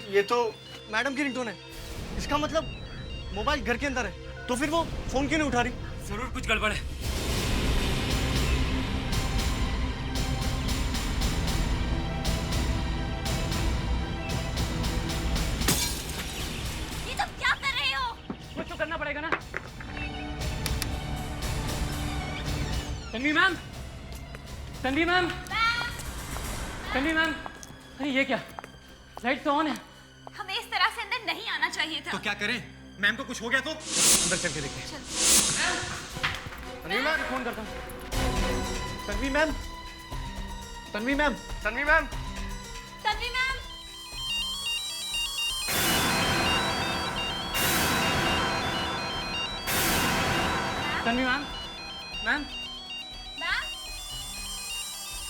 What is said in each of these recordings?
ये तो मैडम की रिंगटोन है। इसका मतलब मोबाइल घर के अंदर है, तो फिर वो फोन क्यों नहीं उठा रही? जरूर कुछ गड़बड़ है। ये तुम क्या कर रहे हो? कुछ तो करना पड़ेगा ना। Tanvi ma'am, Tanvi ma'am, Tanvi ma'am, अरे ये क्या, लाइट तो ऑन है। हमें इस तरह से अंदर नहीं आना चाहिए था। तो क्या करें? मैम को कुछ हो गया तो अंदर चल के देखते हैं। तन्वी मैम, फोन करता हूँ। Tanvi ma'am, Tanvi ma'am, Tanvi ma'am. Tanvi ma'am, Tanvi ma'am, ma'am, ma'am,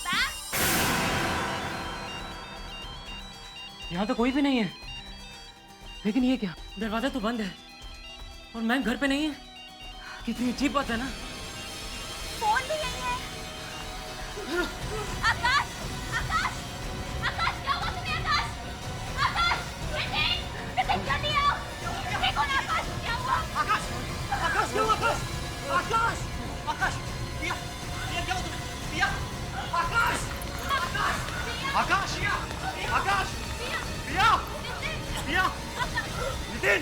ma'am, यहाँ तो कोई भी नहीं है। लेकिन ये क्या, दरवाजा तो बंद है और मैम घर पे नहीं है। कितनी अजीब बात है ना। फोन भी नहीं है। आकाश, आकाश, आकाश, क्या हुआ तुम्हें? आकाश, आकाश, नितिन, नितिन जल्दी आओ। देखो ना आकाश, क्या हुआ? आकाश, आकाश क्यों? आकाश, आकाश, आकाश, पिया, पिया क्या हुआ तुम्हें? पिया, आकाश, आकाश, आकाश, आकाश, पिया, पिया, नितिन,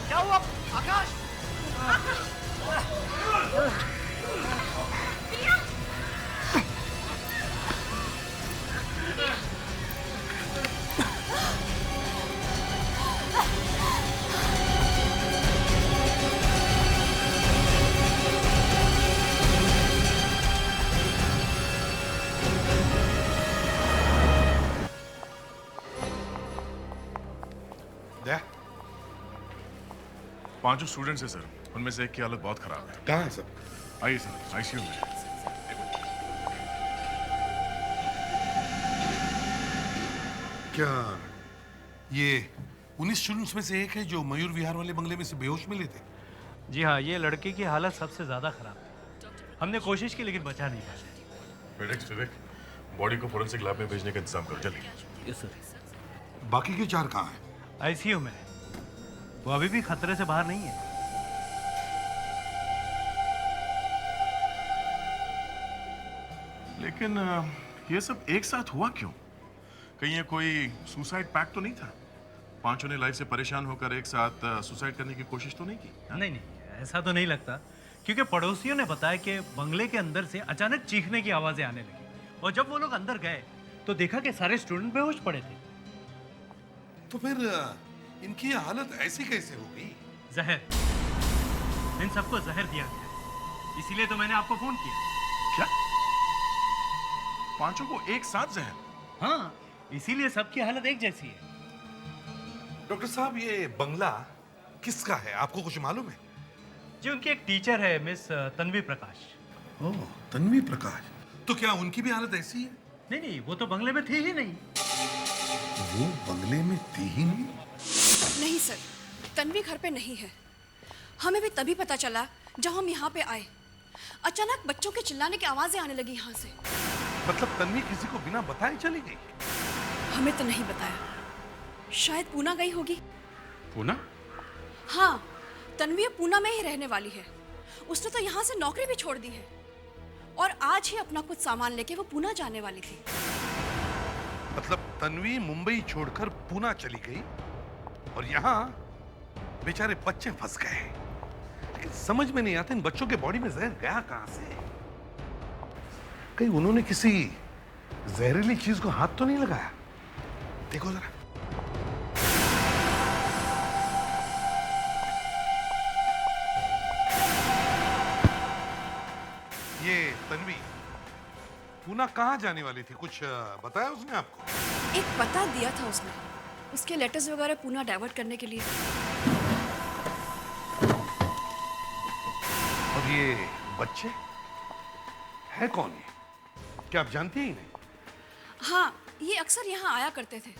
क्या हुआ? आकाश, पिया, दया, पांचों स्टूडेंट्स हैं सर, उनमें से एक की हालत बहुत खराब है। कहाँ है सब? आइए सर, आईसीयू में। क्या ये 19 स्टूडेंट्स में से एक है जो मयूर विहार वाले बंगले में से बेहोश मिले थे? जी हाँ, ये लड़के की हालत सबसे ज्यादा खराब है। हमने कोशिश की लेकिन बचा नहीं पाया। विवेक, बॉडी को फोरेंसिक लैब में भेजने का इंतजाम करो जल्दी। Yes sir. बाकी के 4 कहाँ हैं? आईसीयू में है। वो अभी भी खतरे से बाहर नहीं है। लेकिन ये सब एक साथ हुआ क्यों? कहीं ये कोई सुसाइड पैक्ट तो नहीं था? पांचों ने लाइफ से परेशान होकर एक साथ सुसाइड करने की कोशिश तो नहीं की? नहीं नहीं, ऐसा तो नहीं लगता, क्योंकि पड़ोसियों ने बताया कि बंगले के अंदर से अचानक चीखने की आवाजें आने लगी और जब वो लोग अंदर गए तो देखा कि सारे स्टूडेंट बेहोश पड़े थे। तो फिर इनकी ये हालत ऐसी कैसे हो गई? जहर, इन सबको जहर दिया गया, इसीलिए तो मैंने आपको फोन किया। क्या? पांचों को एक साथ जहर? हाँ, इसीलिए सबकी हालत एक जैसी है। डॉक्टर साहब, ये बंगला किसका है? आपको कुछ मालूम है? जी, उनकी एक टीचर है, मिस तन्वी प्रकाश। ओह, तन्वी प्रकाश। तो क्या उनकी भी हालत ऐसी है? नहीं नहीं, वो तो बंगले में थी ही नहीं। वो बंगले में थी ही नहीं? नहीं सर, तन्वी घर पे नहीं है। हमें भी तभी पता चला जब हम यहाँ पे आए। अचानक बच्चों के चिल्लाने की आवाजें आने लगी यहाँ से। मतलब तन्वी किसी को बिना बताए चली गई? हमें तो नहीं बताया, शायद पूना गई होगी। पूना? हाँ, तन्वी पूना में ही रहने वाली है। उसने तो यहाँ से नौकरी भी छोड़ दी है और आज ही अपना कुछ सामान लेके वो पूना जाने वाली थी। मतलब तन्वी मुंबई छोड़कर पूना चली गई और यहाँ बेचारे बच्चे फंस गए। लेकिन समझ में नहीं आता इन बच्चों के बॉडी में जहर गया कहां से? कहीं उन्होंने किसी जहरीली चीज को हाथ तो नहीं लगाया? देखो जरा। ये तन्वी पूना कहाँ जाने वाली थी? कुछ बताया उसने आपको? एक पता दिया था उसने, उसके लेटर्स वगैरह पूना डाइवर्ट करने के लिए। और ये बच्चे है कौन? ये क्या आप जानती ही नहीं? हाँ, ये अक्सर यहाँ आया करते थे।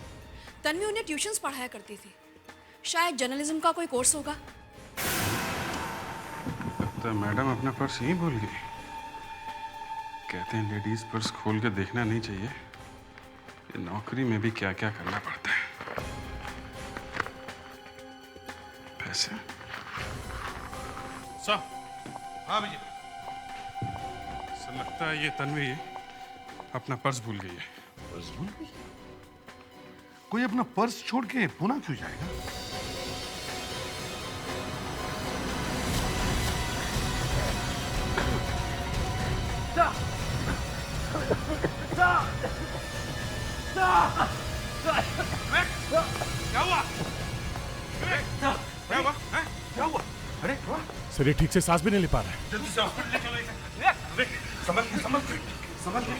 तन्वी उन्हें ट्यूशंस पढ़ाया करती थी। शायद जर्नलिज्म का कोई कोर्स होगा। तो मैडम अपना पर्स यहीं भूल गई। कहते हैं लेडीज पर्स खोल के देखना नहीं चाहिए। ये नौकरी में भी क्या क्या करना पड़ता है। से? सर, हाँ विजय। सर लगता है ये तन्वी अपना पर्स भूल गई है। पर्स भूल गई? कोई अपना पर्स छोड़ के पुणे क्यों जाएगा? क्या हुआ? क्या हुआ? हैं? क्या हुआ? अरे सर ये ठीक से सांस भी नहीं ले पा रहा है। जल्दी से हॉस्पिटल ले चलो इसे। अरे संभल के, संभल के, संभल के।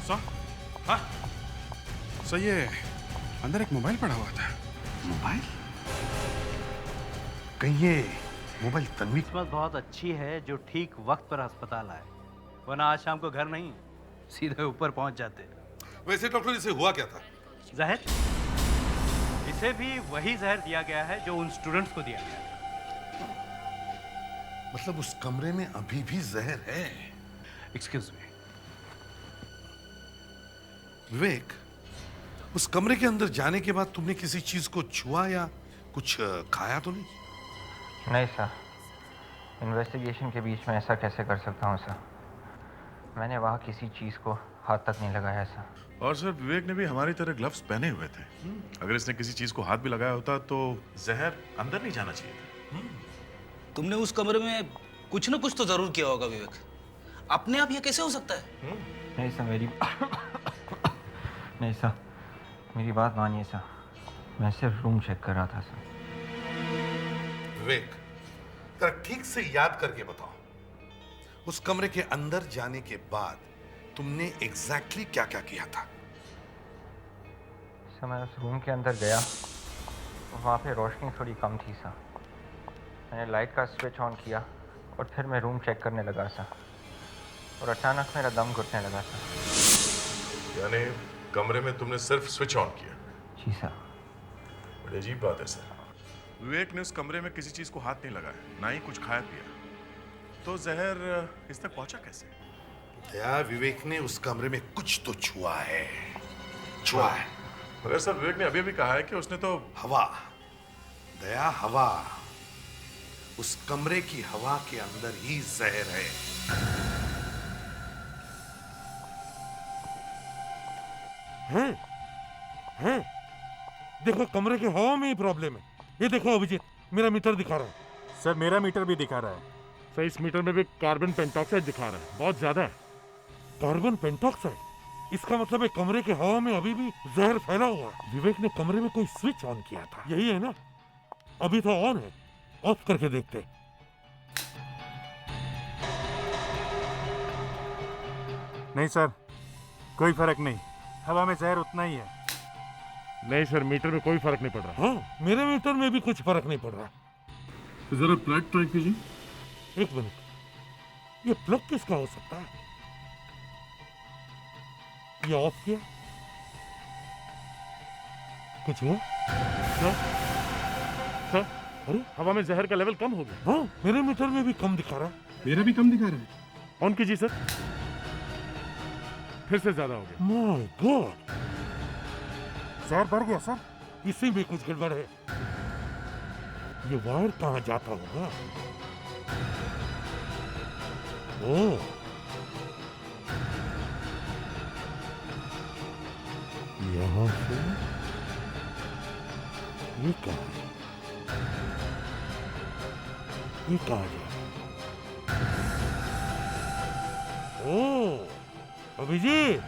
सर, हाँ? सर ये अंदर एक मोबाइल पड़ा हुआ था। मोबाइल? कहीं ये मोबाइल तन्वी? किस्मत बहुत अच्छी है जो ठीक वक्त पर अस्पताल आए, वरना आज शाम को घर नहीं सीधे ऊपर पहुंच जाते। वैसे डॉक्टर इसे हुआ क्या था? जहर, इसे भी वही जहर दिया गया है जो उन स्टूडेंट्स को दिया गया। मतलब उस कमरे में अभी भी जहर है? Excuse me. विवेक, उस कमरे के अंदर जाने के बाद तुमने किसी चीज को छुआ या कुछ खाया तो नहीं? नहीं सर, इन्वेस्टिगेशन के बीच में ऐसा कैसे कर सकता हूँ सर? मैंने वहाँ किसी चीज़ को हाथ तक नहीं लगाया सर। और सर विवेक ने भी हमारी तरह ग्लव्स पहने हुए थे। अगर इसने किसी चीज को हाथ भी लगाया होता तो जहर अंदर नहीं जाना चाहिए था। तुमने उस कमरे में कुछ ना कुछ तो जरूर किया होगा विवेक। अपने आप ये कैसे हो सकता है? नहीं सर, नहीं सर, मेरी बात मानिए सर। मैं सिर्फ रूम चेक कर रहा था सर। विवेक, जरा ठीक से याद करके बताओ, उस कमरे के अंदर जाने के बाद तुमने एग्जैक्टली क्या क्या किया था? सर मैं उस रूम के अंदर गया, वहाँ पे रोशनी थोड़ी कम थी सर। मैंने लाइट का स्विच ऑन किया और फिर मैं रूम चेक करने लगा सर, और अचानक मेरा दम घुटने लगा सर। यानी कमरे में तुमने सिर्फ स्विच ऑन किया? जी सर। बड़ी अजीब बात है सर। विवेक ने उस कमरे में किसी चीज को हाथ नहीं लगाया, ना ही कुछ खाया पिया, तो जहर इस तक पहुंचा कैसे? दया, विवेक ने उस कमरे में कुछ तो छुआ है, छुआ है। मगर सर विवेक ने अभी भी कहा है कि उसने तो हवा, दया, हवा। उस कमरे की हवा के अंदर ही जहर है। हैं? देखो कमरे की हवा में ही प्रॉब्लम है। ये देखो अभिजीत, मेरा मीटर दिखा रहा है। सर मेरा मीटर भी दिखा रहा है। सर इस मीटर में भी कार्बन पेंटॉक्साइड दिखा रहा है, बहुत ज्यादा है। Carbon pentoxide? इसका मतलब है कमरे के हवा में अभी भी जहर फैला हुआ है। विवेक ने कमरे में कोई स्विच ऑन किया था, यही है ना? अभी तो ऑन है, ऑफ करके देखते। नहीं सर, कोई फर्क नहीं, हवा में जहर उतना ही है। नहीं सर, मीटर में कोई फर्क नहीं पड़ रहा। हाँ, मेरे मीटर में भी कुछ फर्क नहीं पड़ रहा। तो जरा प्लग ट्राई कीजिए। एक मिनट, ये प्लग किसका हो सकता है? ये ऑफ किया, कुछ हुआ? सर, अरे हवा में जहर का लेवल कम हो गया। हाँ, मेरे मीटर में भी कम दिखा रहा है। मेरा भी कम दिखा रहा है। ऑन कीजिए सर। फिर से ज्यादा हो गया। माय गॉड, जहर बढ़ गया सर। इसी में कुछ गड़बड़ है। ये वायर कहाँ जाता होगा? ओह, यहाँ से ये कहाँ है? ये कहाँ है? ओह अभिजीत,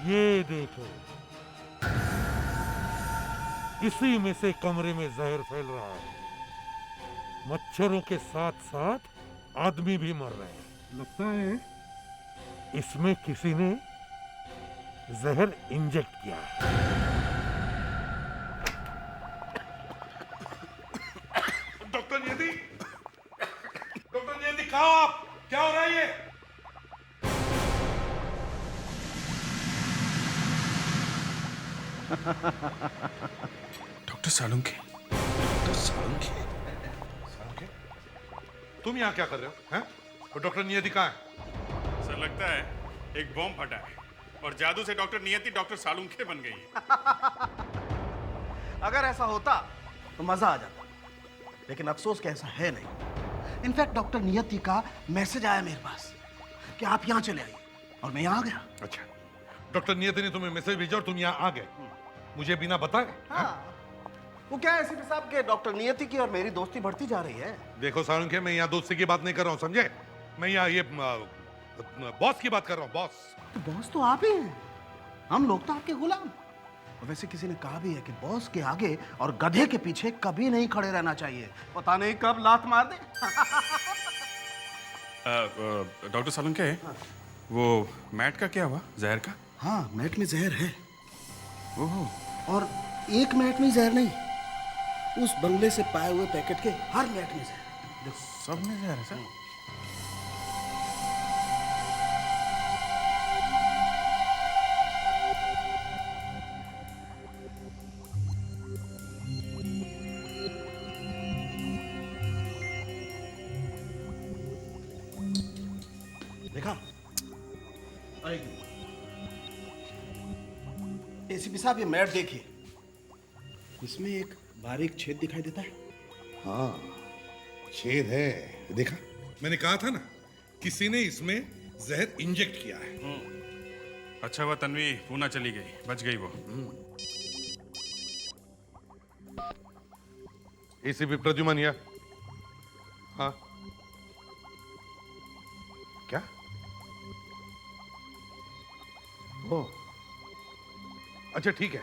ये देखो, इसी में से कमरे में जहर फैल रहा है। मच्छरों के साथ साथ आदमी भी मर रहे हैं। लगता है इसमें किसी ने जहर इंजेक्ट किया है। डॉक्टर नियति, डॉक्टर नियति, कहाँ हो आप? क्या हो रहा है ये? डॉक्टर सालुंके। डॉक्टर सालुंके? तुम यहाँ क्या कर रहे हो हैं? और डॉक्टर नियति कहाँ है? सर लगता है एक बॉम्ब फटा है और जादू से डॉक्टर नियति डॉक्टर सालुंखे बन गई है। अगर ऐसा होता तो मजा आ जाता, लेकिन अफसोस कि ऐसा है नहीं। इनफैक्ट डॉक्टर नियति का मैसेज आया मेरे पास कि आप यहाँ चले आइए, और मैं यहाँ आ गया। अच्छा, डॉक्टर नियति ने तुम्हें मैसेज भेजा और तुम यहाँ आ गए मुझे बिना बताए? हाँ। वो क्या है एसीपी साहब के डॉक्टर नियति की और मेरी दोस्ती बढ़ती जा रही है। देखो सालुंखे, मैं यहाँ दोस्ती की बात नहीं कर रहा हूँ, समझे? मैं यहाँ ये बॉस की बात कर रहा हूँ, बॉस। तो बॉस तो आप ही हैं, हम लोग तो आपके गुलाम। और वैसे किसी ने कहा भी है कि बॉस के आगे और गधे के पीछे कभी नहीं खड़े रहना चाहिए, पता नहीं कब लात मार दे। डॉक्टर सालुंखे, वो मैट का क्या हुआ, जहर का? हाँ, मैट में जहर है। ओहो। और एक मैट में जहर नहीं, उस बंगले से पाए हुए पैकेट के हर मैट में जहर। सब में जहर है सर? देखा? एसीपी साहब, ये मैट देखिए, इसमें एक बारीक छेद दिखाई देता है। हाँ, छेद है, देखा? मैंने कहा था ना, किसी ने इसमें जहर इंजेक्ट किया है। अच्छा हुआ तन्वी पूना चली गई, बच गई वो। एसीपी प्रद्युमन या? हाँ, क्या? ओ, अच्छा ठीक है।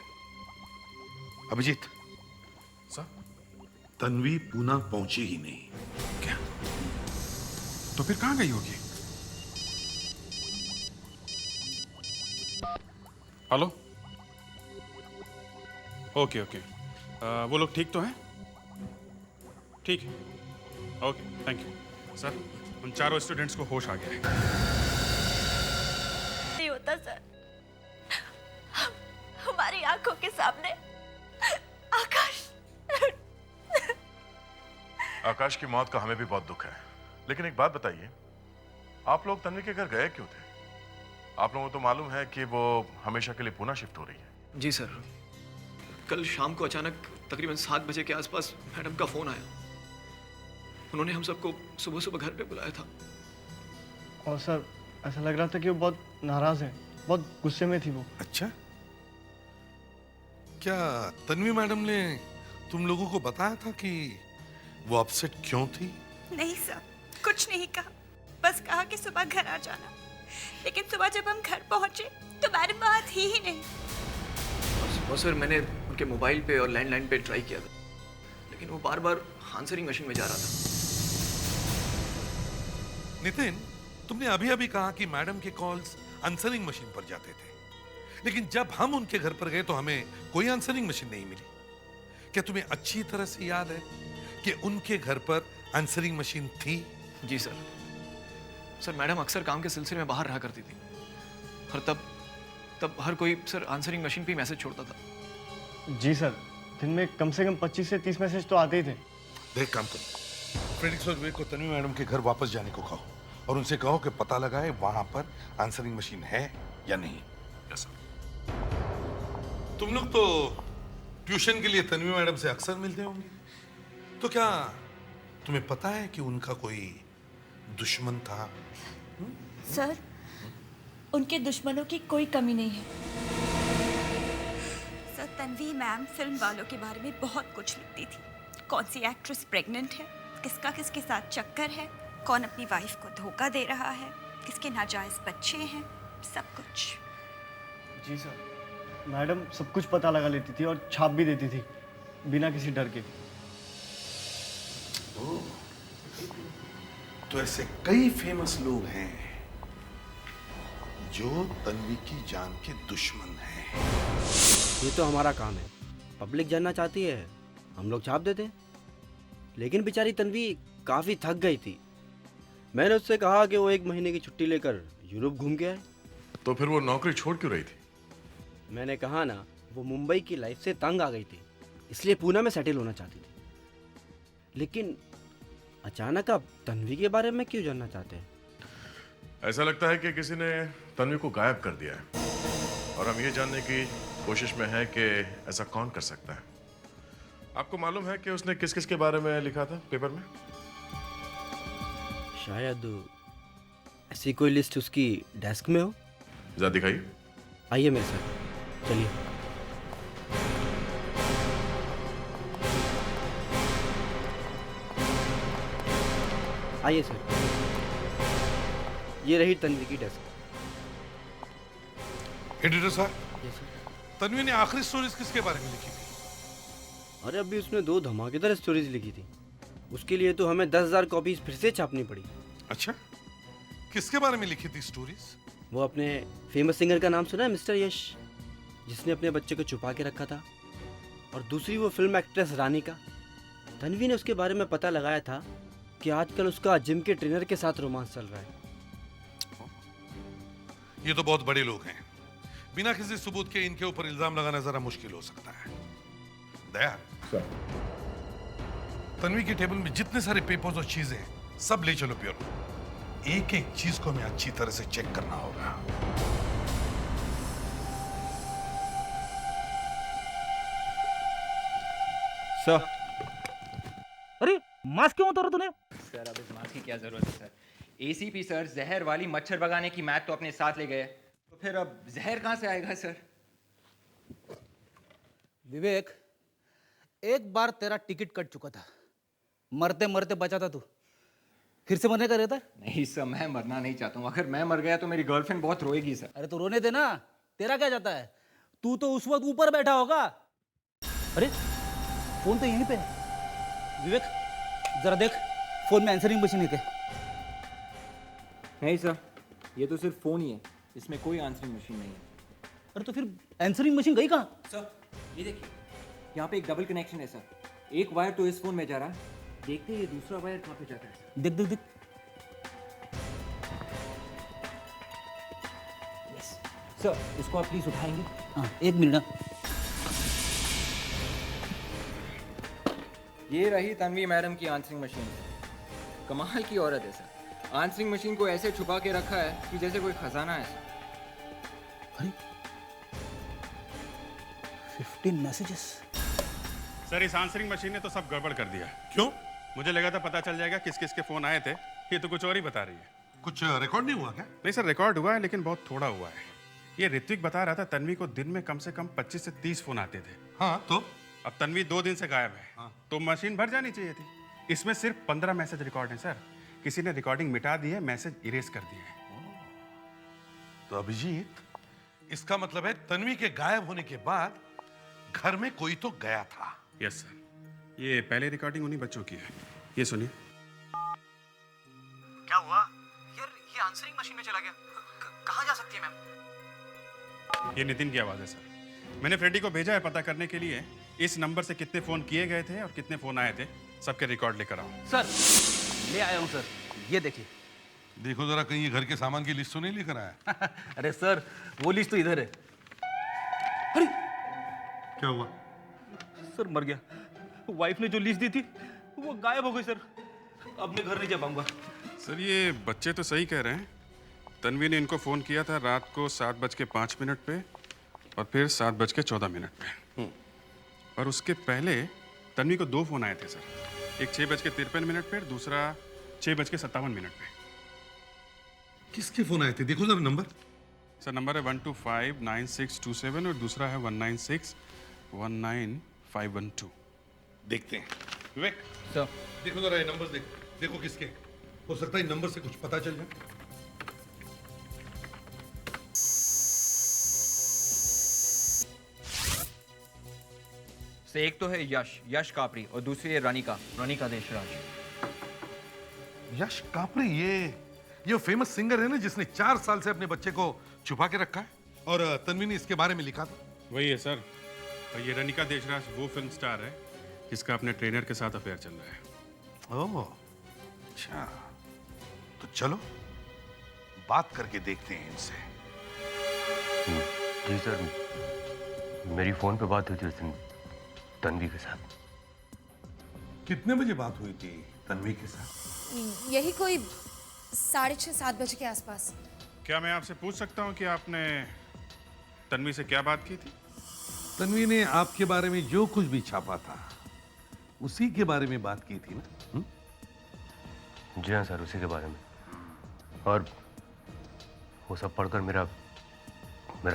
अभिजीत सर, तन्वी पूना पहुंची ही नहीं। क्या? तो फिर कहां गई होगी? हेलो, ओके ओके, वो लोग ठीक तो हैं? ठीक है, ओके, थैंक यू। सर, उन चारों स्टूडेंट्स को होश आ गया है। नहीं होता सर, हमारी आंखों के सामने आकाश की मौत का हमें भी बहुत दुख है, लेकिन एक बात बताइए, आप लोग तन्वी के घर गए क्यों थे? आप लोगों को तो मालूम है कि वो हमेशा के लिए पुणे शिफ्ट हो रही है। जी सर, कल शाम को अचानक तकरीबन 7 बजे के आसपास मैडम का फोन आया। उन्होंने हम सबको सुबह सुबह घर पे बुलाया था। और सर, ऐसा लग रहा था कि वो बहुत नाराज है, बहुत गुस्से में थी वो। अच्छा, क्या तन्वी मैडम ने तुम लोगों को बताया था कि वो अपसेट क्यों थी? नहीं सर, कुछ नहीं कहा, बस कहा कि सुबह घर आ जाना। लेकिन सुबह जब हम घर पहुंचे तो मैडम वहां थी ही नहीं। और सर, मैंने उनके मोबाइल पे और लैंडलाइन पे ट्राई किया था, लेकिन वो बार बार आंसरिंग मशीन में जा रहा था। नितिन, तुमने अभी अभी कहा कि मैडम के कॉल्स आंसरिंग मशीन पर जाते थे, लेकिन जब हम उनके घर पर गए तो हमें कोई आंसरिंग मशीन नहीं मिली। क्या तुम्हें अच्छी तरह से याद है कि उनके घर पर आंसरिंग मशीन थी? जी सर। सर, मैडम अक्सर काम के सिलसिले में बाहर रहा करती थी, और तब हर कोई सर आंसरिंग मशीन पे मैसेज छोड़ता था। जी सर, दिन में कम से कम 25 से 30 मैसेज तो आते ही थे। देख, काम करो, फ्रेडिक्स और विवेक को तन्वी मैडम के घर वापस जाने को कहो और उनसे कहो कि पता लगाए वहां पर आंसरिंग मशीन है या नहीं। Yes sir. तुम लोग तो ट्यूशन के लिए तन्वी मैडम से अक्सर मिलते होंगे, तो क्या तुम्हें पता है कि उनका कोई दुश्मन था? सर, उनके दुश्मनों की कोई कमी नहीं है। सर, तन्वी मैम फिल्म वालों के बारे में बहुत कुछ लिखती थी। कौन सी एक्ट्रेस प्रेग्नेंट है, किसका किसके साथ चक्कर है, कौन अपनी वाइफ को धोखा दे रहा है, किसके नाजायज बच्चे हैं, सब कुछ। जी सर, मैडम सब कुछ पता लगा लेती थी और छाप भी देती थी बिना किसी डर के। तो ऐसे कई फेमस लोग हैं जो तन्वी की जान के दुश्मन हैं। ये तो हमारा काम है, पब्लिक जानना चाहती है, हम लोग छाप देते हैं। लेकिन बेचारी तन्वी काफ़ी थक गई थी, मैंने उससे कहा कि वो 1 महीने की छुट्टी लेकर यूरोप घूम के आए। तो फिर वो नौकरी छोड़ क्यों रही थी? मैंने कहा ना, वो मुंबई की लाइफ से तंग आ गई थी, इसलिए पूना में सेटल होना चाहती थी। लेकिन अचानक आप तन्वी के बारे में क्यों जानना चाहते हैं? ऐसा लगता है कि किसी ने तन्वी को गायब कर दिया है और हम ये जानने की कोशिश में हैं कि ऐसा कौन कर सकता है। आपको मालूम है कि उसने किस किस के बारे में लिखा था पेपर में? शायद ऐसी कोई लिस्ट उसकी डेस्क में हो। जरा दिखाइए। आइए मेरे साथ, चलिए। आइए सर, ये रही तन्वी की डेस्क। एडिटर साहब, तन्वी ने आखिरी स्टोरीज किसके बारे में लिखी थी? अरे अभी उसने 2 धमाकेदार स्टोरीज लिखी थी। उसके लिए तो हमें 10,000 कॉपीज फिर से छापनी पड़ी। अच्छा, किसके बारे में लिखी थी स्टोरीज? वो अपने फेमस सिंगर का नाम सुना है, मिस्टर यश, जिसने अपने बच्चे को छुपा के रखा था। और दूसरी वो फिल्म एक्ट्रेस रानी का। तन्वी ने उसके बारे में पता लगाया था कि आजकल उसका जिम के ट्रेनर के साथ रोमांस चल रहा है। ये तो बहुत बड़े लोग हैं। बिना किसी सबूत के इनके ऊपर इल्जाम लगाना जरा मुश्किल हो सकता है। दया, तन्वी के टेबल में जितने सारे पेपर्स और चीजें सब ले चलो प्योर। एक एक चीज को हमें अच्छी तरह से चेक करना होगा। सर, अरे मास्क क्यों उतारा तूने? सर अब इस मास्क की क्या जरूरत है सर? एसीपी सर जहर वाली मच्छर भगाने की मैट तो अपने साथ ले गए, तो फिर अब जहर कहां से आएगा सर? विवेक, एक बार तेरा टिकट कट चुका था, मरते मरते बचा था तू, फिर से मरने का रहता है? नहीं सर, मैं मरना नहीं चाहता हूँ। अगर मैं मर गया तो मेरी गर्लफ्रेंड बहुत रोएगी सर। अरे तो रोने दे ना, तेरा क्या जाता है? तू तो उस वक्त ऊपर बैठा होगा। अरे फोन तो यहीं पे है। विवेक जरा देख, फोन में आंसरिंग मशीन है क्या? नहीं सर, ये तो सिर्फ फोन ही है, इसमें कोई आंसरिंग मशीन नहीं है। अरे तो फिर आंसरिंग मशीन गई कहाँ? सर ये देखिए, यहाँ पे एक डबल कनेक्शन है सर। एक वायर तो इस फोन में जा रहा है, देखते हैं ये दूसरा वायर कहाँ पे जाता है सर। देख देख देख। यस सर, इसको आप प्लीज उठाएंगे? हाँ, 1 मिनट। ये रही तन्वी मैडम की आंसरिंग मशीन। कमाल की औरत है सर। आंसरिंग मशीन को ऐसे छुपा के रखा है कि जैसे कोई खजाना है सर। अरे 15 मैसेजेस। सर इस आंसरिंग मशीन ने तो सब गड़बड़ कर दिया। क्यों? मुझे लगा था पता चल जाएगा किस किस के फोन आए थे, ये तो कुछ और ही बता रही है। कुछ रिकॉर्ड नहीं हुआ क्या? नहीं सर, रिकॉर्ड हुआ है लेकिन बहुत थोड़ा हुआ है। ये ऋत्विक बता रहा था तन्वी को दिन में कम से कम 25 से 30 फोन आते थे। हाँ तो अब तन्वी 2 दिन से गायब है। हाँ। तो मशीन भर जानी चाहिए थी। इसमें सिर्फ 15 मैसेज रिकॉर्ड हैं सर। किसी ने रिकॉर्डिंग मिटा दी है, मैसेज इरेज कर दिए हैं। तो अभिजीत, इसका मतलब है तन्वी के गायब होने के बाद घर में कोई तो गया था। यस सर, ये पहले रिकॉर्डिंग उन्हीं बच्चों की है। ये सुनिए। क्या हुआ यार? ये आंसरिंग मशीन में चला गया। कहाँ जा सकती है मैम? ये नितिन की आवाज है सर। मैंने फ्रेडी को भेजा है पता करने के लिए इस नंबर से कितने फोन किए गए थे और कितने फोन आए थे, सबके रिकॉर्ड लेकर आओ। सर ले आया हूँ सर, ये देखिए। देखो जरा कहीं ये घर के सामान की लिस्ट तो नहीं लेकर आया। अरे सर वो लिस्ट तो इधर है। अरे क्या हुआ? सर मर गया। वाइफ ने जो लिस्ट दी थी वो गायब हो गई सर। अब मैं घर नहीं जा पाऊंगा। सर ये बच्चे तो सही कह रहे हैं। तन्वी ने इनको फ़ोन किया था रात को 7:05 पे और फिर 7:14 पे। और उसके पहले तन्वी को 2 फ़ोन आए थे सर। एक 6:53 पे, दूसरा 6:57 पे। किसके फोन आए थे? देखो जरा नंबर। सर नंबर है 1259627 और दूसरा है 196195112। देखते हैं। विवेक सर देखो जरा ये नंबर देखो किसके। हो सकता है इन नंबर से कुछ पता चल जाए। से एक तो है यश कापरी और दूसरी है रानिका देशराज। यश कापरी, ये फेमस सिंगर है ना जिसने 4 साल से अपने बच्चे को छुपा के रखा है और तन्वी ने इसके बारे में लिखा था। वही है सर। और ये रानिका देशराज वो फिल्म स्टार है जिसका अपने ट्रेनर के साथ अफेयर चल रहा है। ओह अच्छा, तो चलो बात करके देखते हैं इनसे। जी सर, मेरी फोन पे बात हुई थी उस दिन तन्वी के साथ। कितने बजे बात हुई थी तन्वी के साथ? यही कोई 6:30-7 बजे के आसपास। क्या मैं आपसे पूछ सकता हूँ कि आपने तन्वी से क्या बात की थी? तन्वी ने आपके बारे में जो कुछ भी छापा था उसी के बारे में बात की थी ना? जी हाँ सर, उसी के बारे में। और वो सब पढ़कर मेरा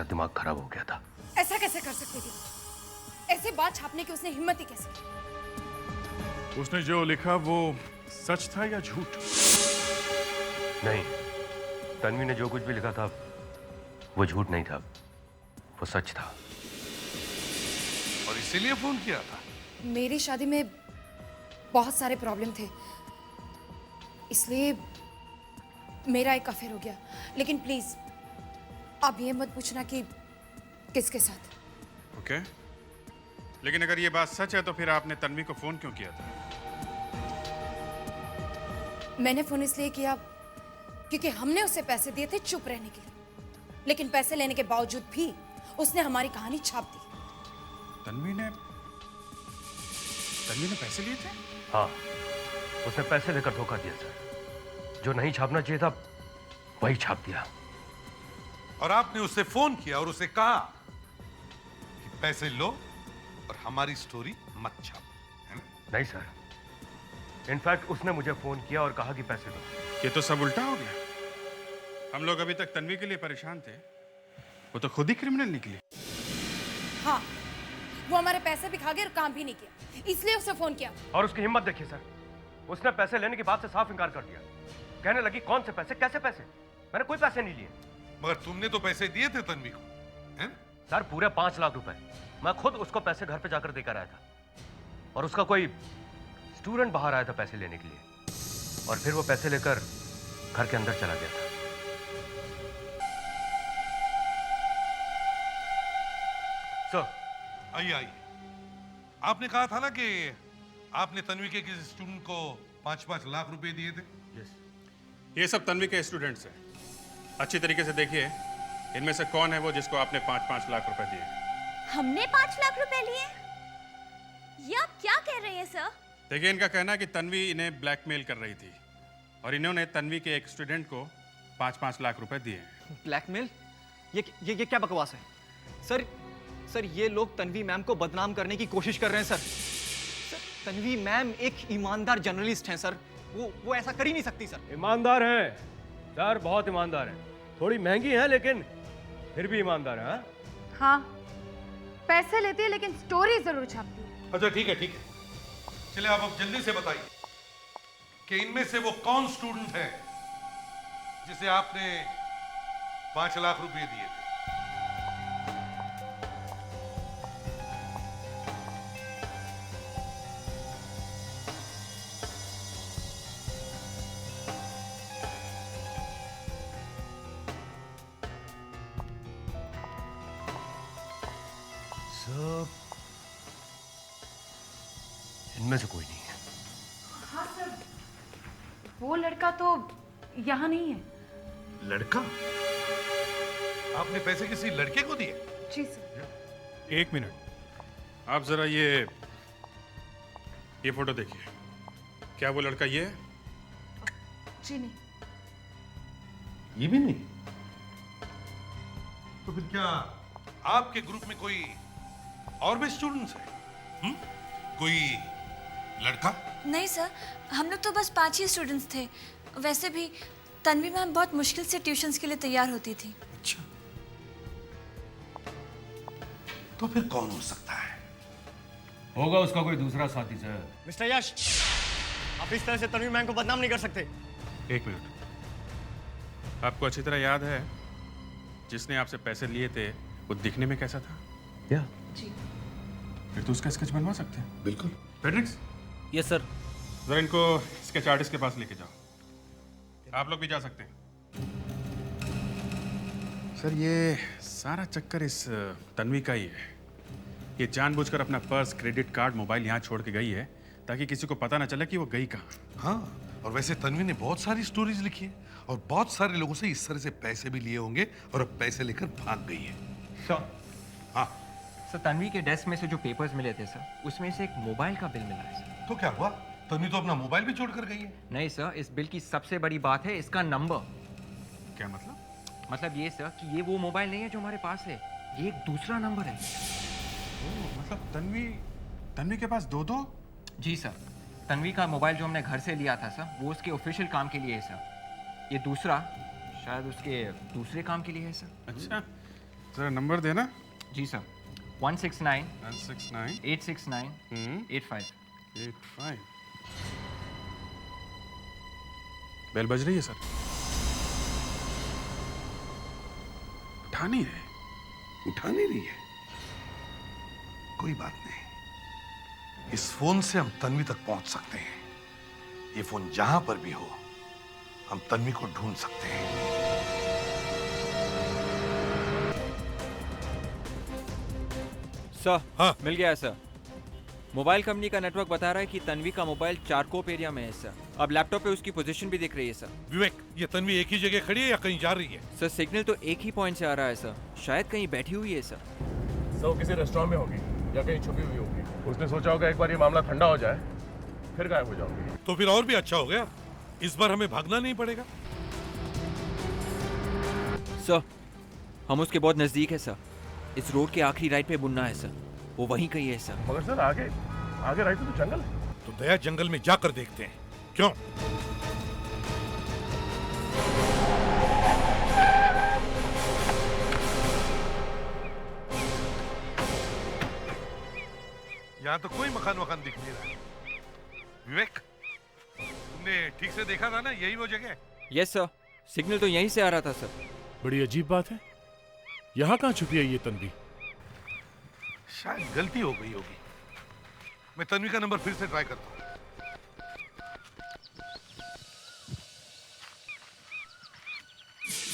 दिमाग खराब हो गया था। ऐसा कैसे कर सकती थी? ऐसे बात छापने की उसने हिम्मत ही कैसे की? उसने जो लिखा वो सच था या झूठ? नहीं, तन्वी ने जो कुछ भी लिखा था वो झूठ नहीं था, वो सच था। और इसीलिए फोन किया था? मेरी शादी में बहुत सारे प्रॉब्लम थे, इसलिए मेरा एक अफेयर हो गया। लेकिन प्लीज आप ये मत पूछना कि किसके साथ। ओके, लेकिन अगर ये बात सच है तो फिर आपने तन्वी को फोन क्यों किया था? मैंने फोन इसलिए किया क्योंकि हमने उसे पैसे दिए थे चुप रहने के लिए, लेकिन पैसे लेने के बावजूद भी उसने हमारी कहानी छाप दी। तन्वी ने पैसे लिए थे? हाँ, उसने पैसे लेकर धोखा दिया सर। जो नहीं छापना चाहिए था वही छाप दिया। और आपने उससे फोन किया और उसे कहा कि पैसे लो और हमारी स्टोरी मत छापो, है ना? नहीं सर, इनफैक्ट उसने मुझे फोन किया और कहा कि पैसे दो। ये तो सब उल्टा हो गया। हम लोग अभी तक तन्वी के लिए परेशान थे, वो तो खुद ही क्रिमिनल निकली। हाँ, वो हमारे पैसे भी खा गया और काम भी नहीं किया, इसलिए उसे फोन किया। और उसकी हिम्मत देखिए सर, उसने पैसे लेने की बात से साफ इनकार कर दिया। कहने लगी कौन से पैसे, कैसे पैसे? मैंने कोई पैसे नहीं लिए। मगर तुमने तो पैसे दिए थे तन्वी को, हैं? सर पूरे 5 लाख रुपए मैं खुद उसको पैसे घर पे जाकर देकर आया था, और उसका कोई स्टूडेंट बाहर आया था पैसे लेने के लिए, और फिर वो पैसे लेकर घर के अंदर चला गया था। सर आइए आइए, आपने कहा था ना कि आपने तन्वी के किसी स्टूडेंट को 5-5 लाख रुपए दिए थे? ये सब तन्वी के स्टूडेंट्स हैं। अच्छी तरीके से देखिए इनमें से कौन है वो जिसको आपने 5-5 लाख रुपए दिए। हमने 5 लाख रुपए लिए? ये आप क्या कह रहे हैं सर? देखिए, इनका कहना है कि तन्वी इन्हें ब्लैकमेल कर रही थी और इन्होंने तन्वी के एक स्टूडेंट को 5-5 लाख रुपए दिए। ब्लैकमेल? ये क्या बकवास है? सर ये लोग तन्वी मैम को बदनाम करने की कोशिश कर रहे हैं सर। तन्वी मैम एक ईमानदार जर्नलिस्ट हैं सर, वो ऐसा कर ही नहीं सकती सर। ईमानदार है सर, बहुत ईमानदार है। थोड़ी महंगी है लेकिन फिर भी ईमानदार है। हाँ, पैसे लेती है लेकिन स्टोरी जरूर छापती है। अच्छा ठीक है ठीक है, चलिए आप जल्दी से बताइए कि इनमें से वो कौन स्टूडेंट है जिसे आपने 5 लाख रुपए दिए थे? इनमें से कोई नहीं है। हाँ सर, वो लड़का तो यहाँ नहीं है। लड़का? आपने पैसे किसी लड़के को दिए? जी सर। 1 मिनट, आप जरा ये फोटो देखिए। क्या वो लड़का ये है? जी नहीं। ये भी नहीं? तो फिर क्या आपके ग्रुप में कोई और भी स्टूडेंट्स हैं? कोई लड़का? नहीं सर, हम लोग तो बस 5 ही स्टूडेंट्स थे। वैसे भी तन्वी मैम बहुत मुश्किल से ट्यूशन्स के लिए तैयार होती थी। अच्छा, तो फिर कौन हो सकता है? होगा उसका कोई दूसरा साथी सर। मिस्टर यश, आप इस तरह से तन्वी मैम को बदनाम नहीं कर सकते। 1 मिनट, आपको अच्छी तरह याद है जिसने आपसे पैसे लिए थे वो दिखने में कैसा था? क्या? जी। फिर तो उसका स्केच बनवा सकते हैं। बिल्कुल। पेड्रिक्स? Yes sir. जरा इनको स्केच आर्टिस्ट के पास लेके जाओ। आप लोग भी जा सकते हैं। सर ये सारा चक्कर इस तन्वी का ही है। ये जानबूझकर अपना पर्स, क्रेडिट कार्ड, मोबाइल यहाँ छोड़ के गई है ताकि किसी को पता ना चले कि वो गई कहाँ। हाँ, और वैसे तन्वी ने बहुत सारी स्टोरीज लिखी है और बहुत सारे लोगों से इस तरह से पैसे भी लिए होंगे और अब पैसे लेकर भाग गई है। सर, हाँ सर तन्वी के डेस्क में से जो पेपर्स मिले थे सर, उसमें से एक मोबाइल का बिल मिला है सर। तो क्या हुआ? तन्वी तो अपना मोबाइल भी छोड़कर गई है। नहीं सर, इस बिल की सबसे बड़ी बात है इसका नंबर। क्या मतलब? मतलब ये सर कि ये वो मोबाइल नहीं है जो हमारे पास है, ये एक दूसरा नंबर है। मतलब तन्वी के पास दो? जी सर, तन्वी का मोबाइल जो हमने घर से लिया था सर, वो उसके ऑफिशियल काम के लिए है सर। ये दूसरा शायद उसके दूसरे काम के लिए है सर। अच्छा, जरा नंबर देना। जी सर, 169 869 85। बेल बज रही है सर। उठा नहीं रही है। कोई बात नहीं, इस फोन से हम तन्वी तक पहुंच सकते हैं। ये फोन जहां पर भी हो, हम तन्वी को ढूंढ सकते हैं। सर हाँ मिल गया है सर। मोबाइल कंपनी का नेटवर्क बता रहा है कि तन्वी का मोबाइल चारकोप एरिया में है सर। अब लैपटॉप पे उसकी पोजीशन भी दिख रही है सर। विवेक, ये तन्वी एक ही जगह खड़ी है या कहीं जा रही है? सर सिग्नल तो एक ही पॉइंट से आ रहा है सर, शायद कहीं बैठी हुई है सर। वो किसी रेस्टोरेंट में होगी या कहीं छुपी हुई होगी। उसने सोचा होगा एक बार ये मामला ठंडा हो जाए फिर गायब हो जाऊंगी। तो फिर और भी अच्छा हो गया, इस बार हमें भागना नहीं पड़ेगा। सर हम उसके बहुत नजदीक है सर। इस रोड के आखिरी राइट पे बुनना है सर, वो वहीं कहीं है सर। मगर सर आगे राइट पे तो जंगल है। तो दया जंगल में जाकर देखते हैं। क्यों? यहाँ तो कोई मकान दिख नहीं रहा है। विवेक, तुमने ठीक से देखा था ना, यही वो जगह है? यस सर, सिग्नल तो यहीं से आ रहा था सर। बड़ी अजीब बात है, यहाँ कहाँ छुपी है ये तन्वी? शायद गलती हो गई होगी। मैं तन्वी का नंबर फिर से ट्राई करता हूँ।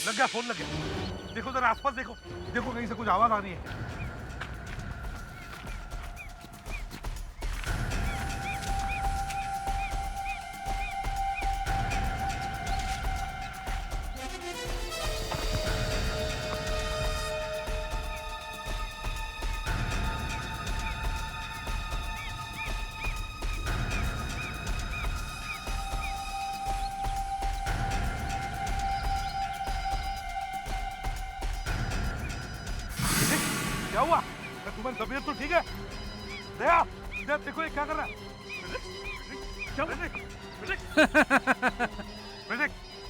लग गया, फोन लग गया। देखो जरा आसपास देखो कहीं से कुछ आवाज आ रही है। क्या हुआ? तुम्हारी तबीयत तो ठीक है? दया, देखो ये क्या कर रहा है? क्या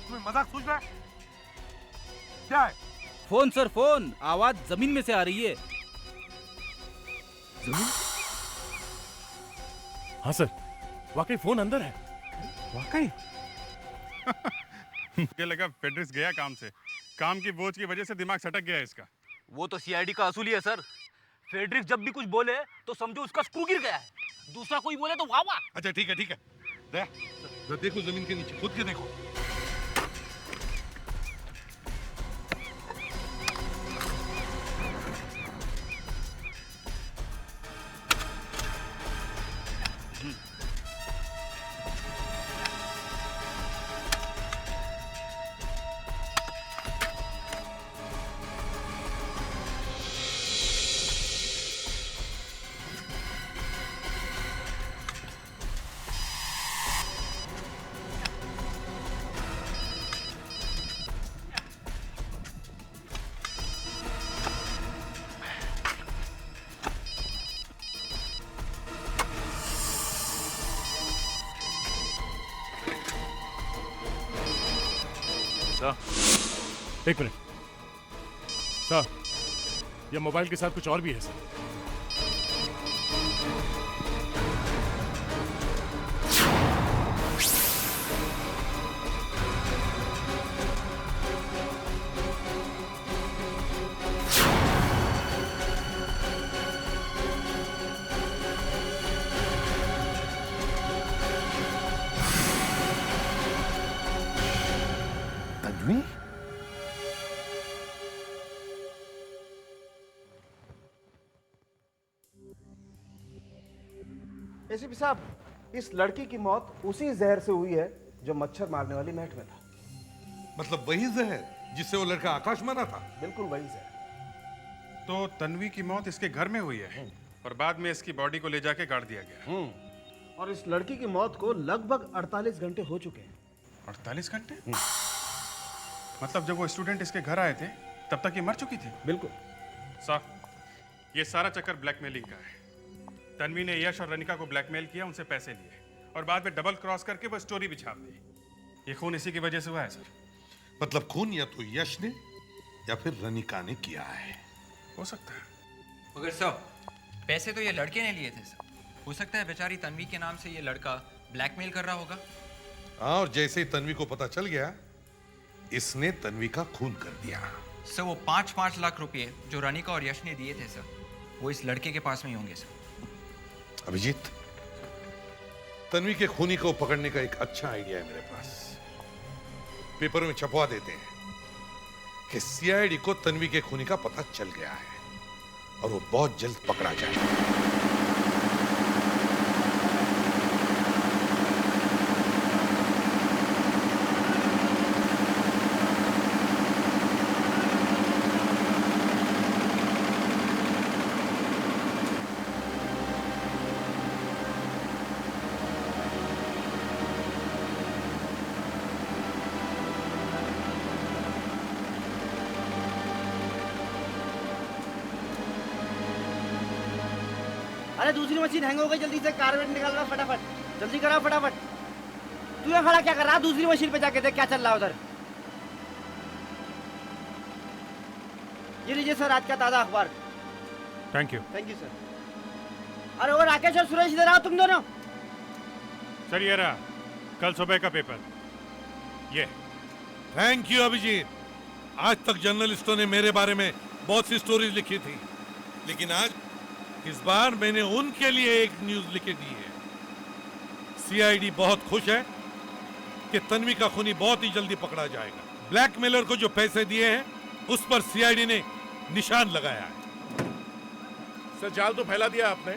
तुम्हें मजाक सूझ रहा है? क्या है? Phone sir, phone. आवाज जमीन में से आ रही है। जमीन? हाँ सर, वाकई फोन अंदर है। वाकई? मुझे लगा फेडरिक्स गया काम से। काम की बोझ की वजह से दिमाग सटक गया इसका। वो तो सीआईडी का असूली है सर। फेडरिक्स जब भी कुछ बोले तो समझो उसका स्क्रू गिर गया है। दूसरा कोई बोले तो वाह वाह। अच्छा ठीक है। दया, देखो जमीन के नीचे, खुद के देखो। एक मिनट सर, ये मोबाइल के साथ कुछ और भी है सर। तन्वी? एसीपी साहब, इस लड़की की मौत उसी जहर से हुई है जो मच्छर मारने वाली मैट में था। मतलब वही जहर जिससे वो लड़का आकाश मरा था? बिल्कुल वही जहर। तो तन्वी की मौत इसके घर में हुई है और बाद में इसकी बॉडी को ले जाके गाड़ दिया गया। और इस लड़की की मौत को लगभग 48 घंटे हो चुके हैं। 48 घंटे? मतलब जब वो स्टूडेंट इसके घर आए थे तब तक ये मर चुकी थी? बिल्कुल सर, ये सारा चक्कर ब्लैकमेलिंग का है। तन्वी ने यश और रनिका को ब्लैकमेल किया, उनसे पैसे लिए और बाद में डबल क्रॉस करके वो स्टोरी भी छाप दी। ये खून इसी की वजह से हुआ है सर। मतलब खून या तो यश ने या फिर रनिका ने किया है। हो सकता है। मगर सर, पैसे तो ये लड़के ने लिए थे सर। हो सकता है बेचारी तन्वी के नाम से ये लड़का ब्लैकमेल कर रहा होगा। हाँ, और जैसे ही तन्वी को पता चल गया, इसने तन्वी का खून कर दिया। सर, वो 5-5 लाख रुपए जो रनिका और यश ने दिए थे सर, वो इस लड़के के पास में ही होंगे सर। अभिजीत, तन्वी के खूनी को पकड़ने का एक अच्छा आइडिया है मेरे पास। पेपर में छपवा देते हैं कि सीआईडी को तन्वी के खूनी का पता चल गया है और वो बहुत जल्द पकड़ा जाएगा। अरे दूसरी मशीन हैंग हो गई, जल्दी से कार्बेट निकाल रहा, फटाफट जल्दी करा फटाफट। तू यहाँ खड़ा क्या कर रहा? दूसरी मशीन पे जाके देख क्या चल रहा है उधर। ये लीजिए सर आज का ताजा अखबार। Thank you. Thank you sir. अरे वो राकेश और सुरेश इधर आओ तुम दोनों। सर ये रहा कल सुबह का पेपर। ये थैंक यू अभिजीत। आज तक जर्नलिस्टों ने मेरे बारे में बहुत सी स्टोरीज लिखी थी, लेकिन आज इस बार मैंने उनके लिए एक न्यूज लिख दी है। सीआईडी बहुत खुश है कि तन्वी का खूनी बहुत ही जल्दी पकड़ा जाएगा। ब्लैकमेलर को जो पैसे दिए हैं उस पर सीआईडी ने निशान लगाया है। सर, जाल तो फैला दिया आपने,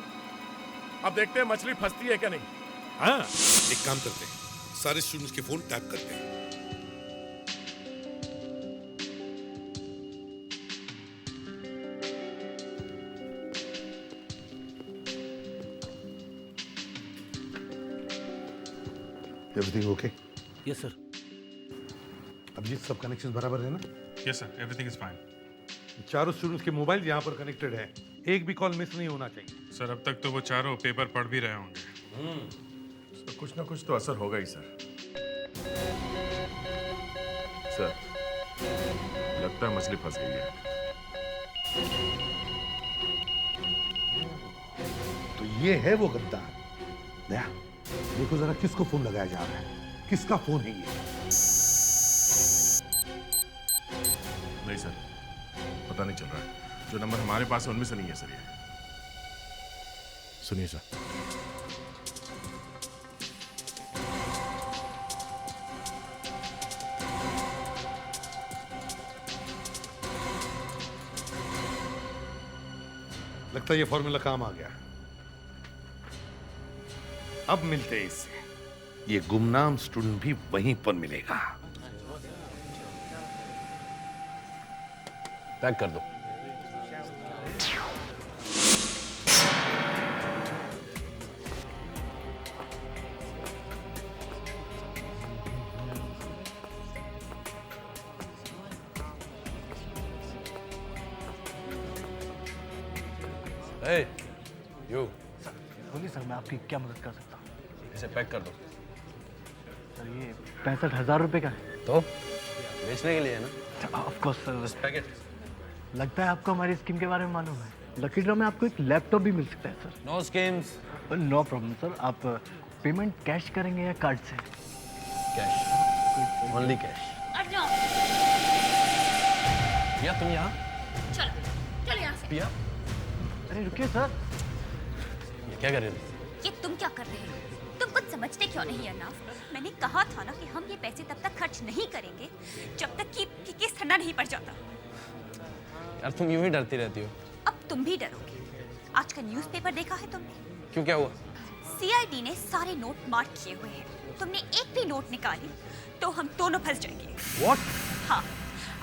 अब देखते हैं मछली फंसती है क्या नहीं। हाँ, एक काम करते हैं, सारे स्टूडेंट्स के फोन टैप करते हैं। Everything okay? Yes sir. Abhijit, सब कनेक्शन बराबर है ना? Yes sir, everything is fine. चारों स्टूडेंट्स के मोबाइल यहाँ पर कनेक्टेड है, एक भी कॉल मिस नहीं होना चाहिए। सर, अब तक तो वो चारों पेपर पढ़ भी रहे होंगे। तो कुछ ना कुछ तो असर होगा ही सर। सर, लगता है मछली फंस गई है। तो ये है वो गद्दार। दया, देखो जरा किसको फोन लगाया जा रहा है, किसका फोन है ये? नहीं सर, पता नहीं चल रहा है। जो नंबर हमारे पास है उनमें से नहीं है सर ये। सुनिए सर। लगता है ये फॉर्मूला काम आ गया। अब मिलते हैं इससे। ये गुमनाम स्टूडेंट भी वहीं पर मिलेगा। पैक कर दो। Hey, you. बोलिए सर, मैं आपकी क्या मदद कर सकता हूँ? इसे पैक कर दो। सर, ये 65,000 रुपए का है। तो बेचने के लिए है ना? Of course sir. पैकेट। लगता है आपको हमारी स्कीम के बारे में मालूम है। लकी ड्रॉ में आपको एक लैपटॉप भी मिल सकता है sir. No schemes. No problem sir. आप पेमेंट कैश करेंगे या कार्ड से? Cash, only cash. पिया, तुम यहाँ? चलो चलो यहाँ से। पिया, अरे रुकिए सर। ये क्या कर रहे थे? ये तुम क्या कर रहे हो? तुम कुछ समझते क्यों नहीं अरनाफ? मैंने कहा था ना कि हम ये पैसे तब तक खर्च नहीं करेंगे जब तक कि केस ठंडा नहीं पड़ जाता। यार तुम यूं ही डरती रहती हो। अब तुम भी डरोगे। आज का न्यूज़पेपर देखा है तुमने? क्यों, क्या हुआ? सीआईडी ने सारे नोट मार्क किए हुए हैं। तुमने एक भी नोट निकाली तो हम दोनों फंस जाएंगे। What? हाँ,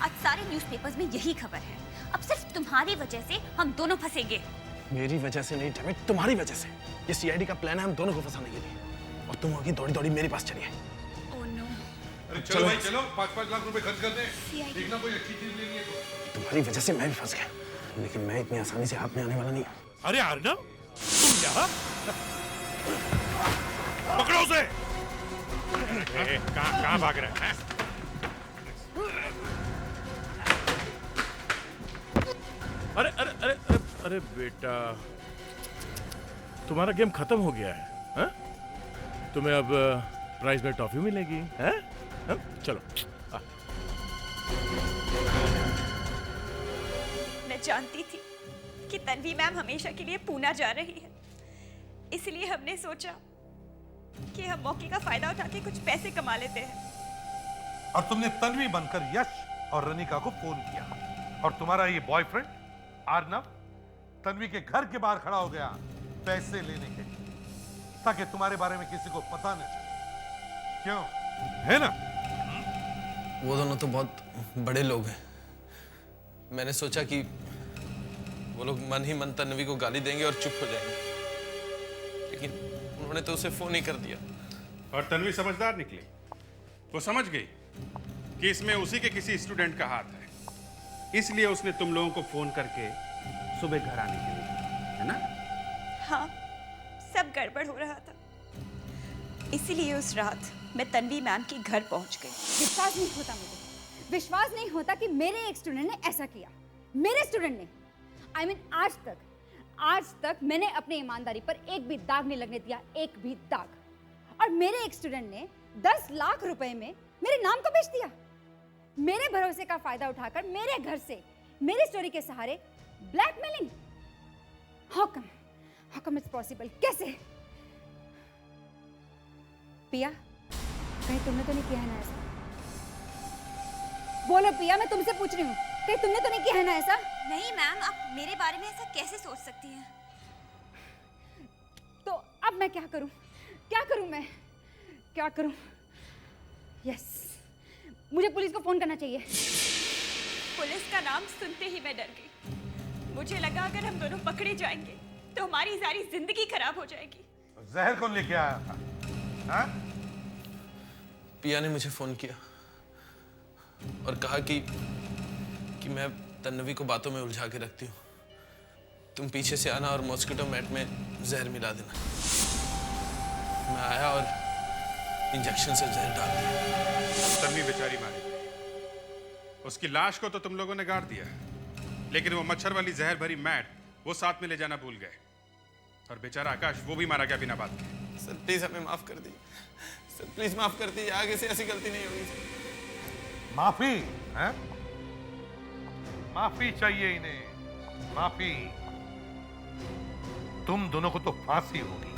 आज सारे न्यूज़पेपर्स में यही खबर है। अब सिर्फ तुम्हारी वजह से हम दोनों फंसेंगे। मेरी वजह से नहीं डैमेज, तुम्हारी वजह से। ये सीआईडी का प्लान है हम दोनों को फंसाने के लिए, और तुम होगी दौड़ी दौड़ी मेरे पास चली आई। Oh no. अरे चलो भाई चलो, 5-5 लाख रुपए खर्च कर दें, देखना कोई अच्छी चीज लेनी है तो। तुम्हारी वजह से मैं भी फंस गया, लेकिन मैं इतनी आसानी से हाथ में आने वाला नहीं। अरे अर्नब, तुम यहाँ? पकड़ो उसे। कहाँ भाग रहे हैं? अरे अरे अरे अरे अरे बेटा, तुम्हारा गेम खत्म हो गया है, हा? तुम्हें अब प्राइज में टॉफी मिलेगी, हैं? हाँ? चलो। मैं जानती थी कि तन्वी मैम हमेशा के लिए पूना जा रही है, इसलिए हमने सोचा कि हम मौके का फायदा उठा के कुछ पैसे कमा लेते हैं। और तुमने तन्वी बनकर यश और रनिका को फोन किया, और तुम्हारा ये बॉयफ्रेंड अर्नब तन्वी के घर के बाहर खड़ा हो गया पैसे लेने के लिए, ताकि तुम्हारे बारे में किसी को पता न चले। क्यों, है ना? वो दोनों तो बहुत बड़े लोग हैं। मैंने सोचा कि वो लोग मन ही मन तन्वी को गाली देंगे और चुप हो जाएंगे, लेकिन उन्होंने तो उसे फोन ही कर दिया। और तन्वी समझदार निकली, वो समझ गई कि इसमें उसी के किसी स्टूडेंट का हाथ है, इसलिए उसने तुम लोगों को फोन करके सुबह घर आने के लिए कहा, है ना? हाँ, सब गड़बड़ हो रहा था, इसीलिए उस रात मैं तन्वी मैम के घर पहुंच गई। विश्वास नहीं होता मुझे, विश्वास नहीं होता कि मेरे एक स्टूडेंट ने ऐसा किया। मेरे स्टूडेंट ने, I mean, आज तक मैंने अपनी ईमानदारी पर एक भी दाग नहीं लगने दिया, एक भी दाग। और मेरे एक स्टूडेंट ने 10 लाख रुपए में मेरे नाम को बेच दिया। मेरे भरोसे का फायदा उठाकर मेरे घर से, मेरी स्टोरी के सहारे blackmailing. How come it's possible? कैसे? पिया, कहीं तुमने तो नहीं किया है ना ऐसा? बोलो पिया, मैं तुमसे पूछ रही हूँ, कहीं तुमने तो नहीं किया है ना ऐसा? नहीं मैम, आप मेरे बारे में ऐसा कैसे सोच सकती हैं? तो अब मैं क्या करूं? क्या करूं मैं? क्या करूं? यस, मुझे पुलिस को फोन करना चाहिए। पुलिस का नाम सुनते ही मैं डर गई। मुझे लगा अगर हम दोनों पकड़े जाएंगे तो हमारी सारी जिंदगी खराब हो जाएगी। जहर कौन लेके आया था? हाँ? पिया ने मुझे फोन किया और कहा कि मैं तन्वी को बातों में उलझा के रखती हूँ, तुम पीछे से आना और मॉस्किटो मैट में जहर मिला देना। मैं आया और इंजेक्शन से जहर डाल दिया। तन्वी बेचारी मारी गई, उसकी लाश को तो तुम लोगों ने गाड़ दिया, लेकिन वो मच्छर वाली जहर भरी मैट वो साथ में ले जाना भूल गए, और बेचारा आकाश वो भी मारा गया बिना बात के। सर प्लीज हमें माफ कर दीजिए, सर प्लीज माफ कर दीजिए, आगे से ऐसी गलती नहीं होगी। माफी है? माफी चाहिए इन्हें, माफी। तुम दोनों को तो फांसी होगी।